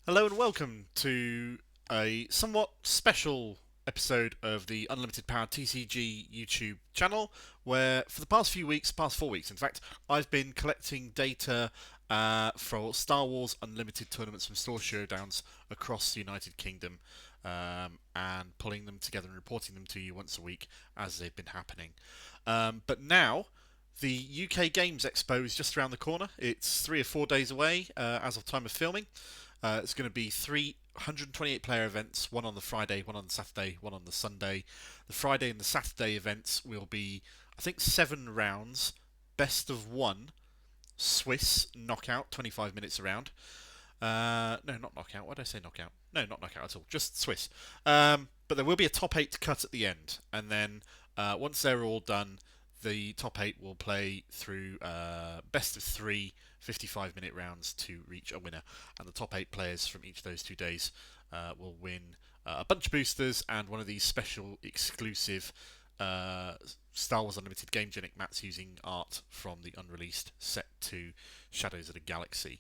Hello and welcome to a somewhat special episode of the Unlimited Power TCG YouTube channel, where for the past few weeks, past 4 weeks in fact, I've been collecting data for Star Wars Unlimited tournaments from store showdowns across the United Kingdom, and pulling them together and reporting them to you once a week as they've been happening. But now the UK Games Expo is just around the corner. It's 3 or 4 days away as of time of filming. It's going to be 328 player events, one on the Friday, one on the Saturday, one on the Sunday. The Friday and the Saturday events will be, I think, 7 rounds, best of one, Swiss knockout, 25 minutes around. No, not knockout. Why did I say knockout? No, not knockout at all. Just Swiss. But there will be a top 8 cut at the end, and then once they're all done, the top 8 will play through best of 3 55-minute rounds to reach a winner, and the top 8 players from each of those 2 days will win a bunch of boosters and one of these special exclusive Star Wars Unlimited Game Genic mats using art from the unreleased set 2 Shadows of the Galaxy.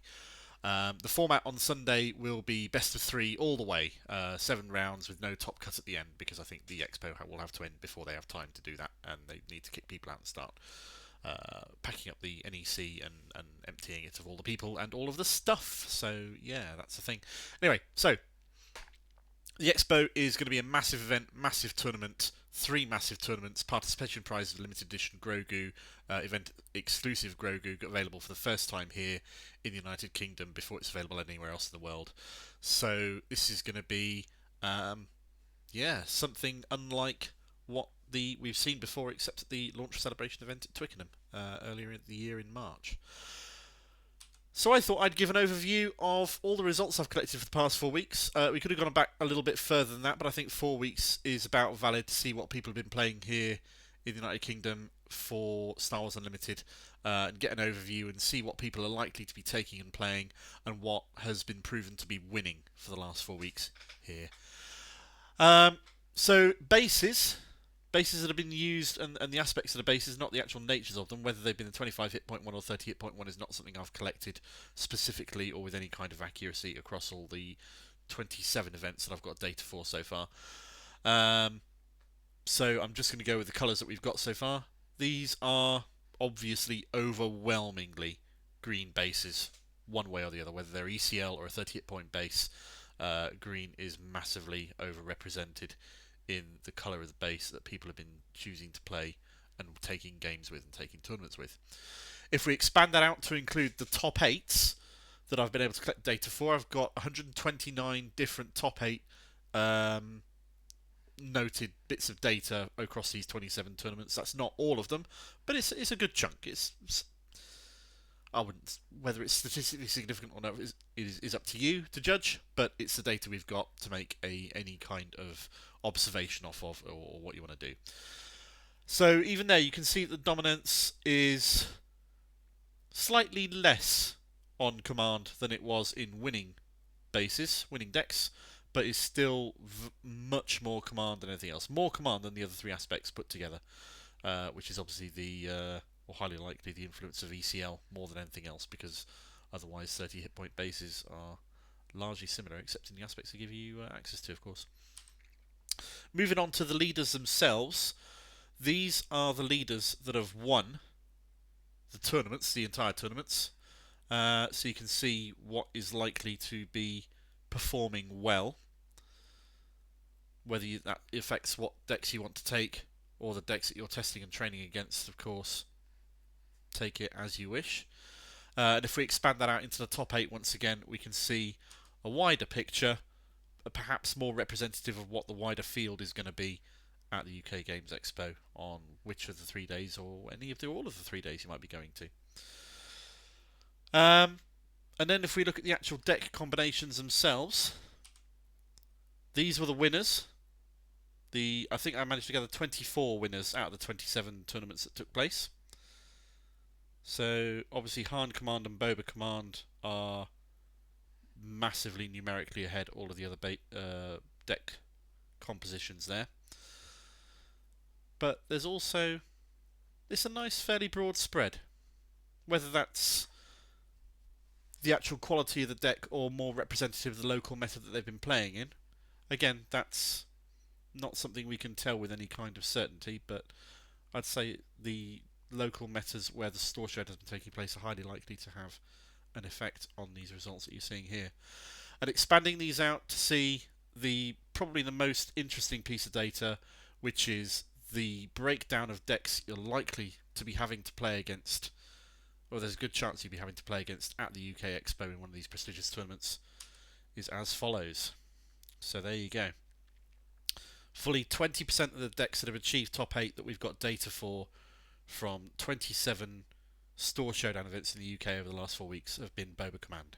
The format on Sunday will be best of 3 all the way, 7 rounds with no top cut at the end, because I think the Expo will have to end before they have time to do that, and they need to kick people out and start packing up the NEC and emptying it of all the people and all of the stuff. So yeah, that's the thing. Anyway, so the Expo is going to be a massive event, massive tournament, 3 massive tournaments, participation prizes, limited edition Grogu, event exclusive Grogu available for the first time here in the United Kingdom before it's available anywhere else in the world. So this is going to be, something unlike what we've seen before, except at the launch celebration event at Twickenham earlier in the year in March. So I thought I'd give an overview of all the results I've collected for the past 4 weeks. We could have gone back a little bit further than that, but I think 4 weeks is about valid to see what people have been playing here in the United Kingdom for Star Wars Unlimited, and get an overview and see what people are likely to be taking and playing, and what has been proven to be winning for the last 4 weeks here. So bases that have been used, and the aspects of the bases, not the actual natures of them, whether they've been the 25 hit point one or 30 hit point one, is not something I've collected specifically or with any kind of accuracy across all the 27 events that I've got data for so far. So I'm just going to go with the colours that we've got so far. These are obviously overwhelmingly green bases, one way or the other, whether they're ECL or a 30 hit point base. Green is massively overrepresented in the colour of the base that people have been choosing to play and taking games with and taking tournaments with. If we expand that out to include the top 8s that I've been able to collect data for, I've got 129 different top 8 noted bits of data across these 27 tournaments. That's not all of them, but it's a good chunk. I wouldn't, whether it's statistically significant or not is up to you to judge, but it's the data we've got to make any kind of observation off of, or what you want to do. So even there, you can see that the dominance is slightly less on command than it was in winning decks, but is still much more command than anything else. More command than the other 3 aspects put together, which is obviously or highly likely the influence of ECL more than anything else, because otherwise 30 hit point bases are largely similar, except in the aspects they give you access to, of course. Moving on to the leaders themselves, these are the leaders that have won the tournaments, the entire tournaments. So you can see what is likely to be performing well, whether that affects what decks you want to take, or the decks that you're testing and training against, of course. Take it as you wish. And if we expand that out into the top 8 once again, we can see a wider picture, perhaps more representative of what the wider field is going to be at the UK Games Expo on which of the 3 days, or all of the 3 days you might be going to. And then if we look at the actual deck combinations themselves, these were the winners. I think I managed to gather 24 winners out of the 27 tournaments that took place. So obviously Han Command and Boba Command are massively numerically ahead all of the other deck compositions there. But there's also a nice fairly broad spread. Whether that's the actual quality of the deck or more representative of the local meta that they've been playing in? Again, that's not something we can tell with any kind of certainty, but I'd say the local metas where the store showdown has been taking place are highly likely to have an effect on these results that you're seeing here. And expanding these out to see probably the most interesting piece of data, which is the breakdown of decks you're likely to be having to play against, or there's a good chance you'll be having to play against at the UK Expo in one of these prestigious tournaments, is as follows. So there you go. Fully 20% of the decks that have achieved top 8 that we've got data for from 27 store showdown events in the UK over the last 4 weeks have been Boba Command.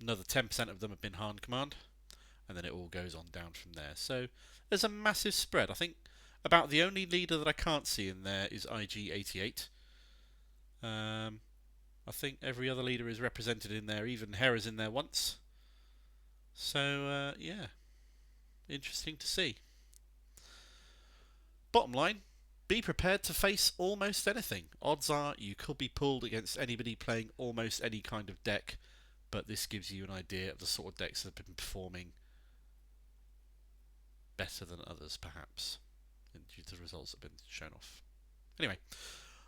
Another 10% of them have been Han Command, and then it all goes on down from there. So there's a massive spread. I think about the only leader that I can't see in there is IG88. I think every other leader is represented in there. Even Hera's in there once. So yeah, interesting to see. Bottom line, be prepared to face almost anything. Odds are you could be pulled against anybody playing almost any kind of deck, but this gives you an idea of the sort of decks that have been performing better than others, perhaps, due to the results that have been shown off. Anyway,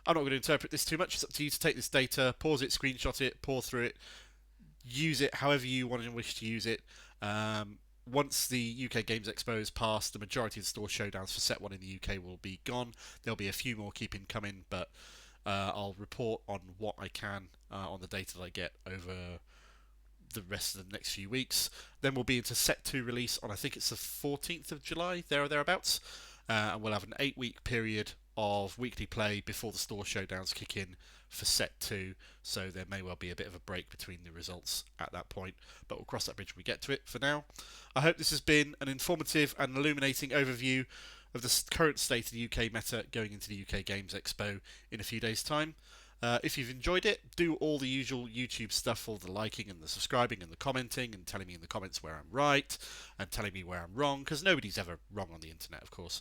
I'm not going to interpret this too much. It's up to you to take this data, pause it, screenshot it, pore through it, use it however you want and wish to use it. Once the UK Games Expo is passed, the majority of the store showdowns for Set 1 in the UK will be gone. There'll be a few more keeping coming, but I'll report on what I can on the data that I get over the rest of the next few weeks. Then we'll be into Set 2 release on, I think it's the 14th of July, there or thereabouts. And we'll have an 8-week period of weekly play before the store showdowns kick in for Set 2, so there may well be a bit of a break between the results at that point, but we'll cross that bridge when we get to it. For now, I hope this has been an informative and illuminating overview of the current state of the UK meta going into the UK Games Expo in a few days' time. If you've enjoyed it, do all the usual YouTube stuff, all the liking and the subscribing and the commenting and telling me in the comments where I'm right and telling me where I'm wrong, because nobody's ever wrong on the internet, of course.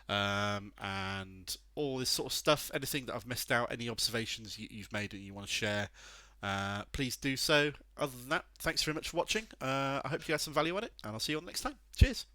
And all this sort of stuff, anything that I've missed out, any observations you've made and you want to share, please do so. Other than that, thanks very much for watching. I hope you had some value on it, and I'll see you on next time. Cheers.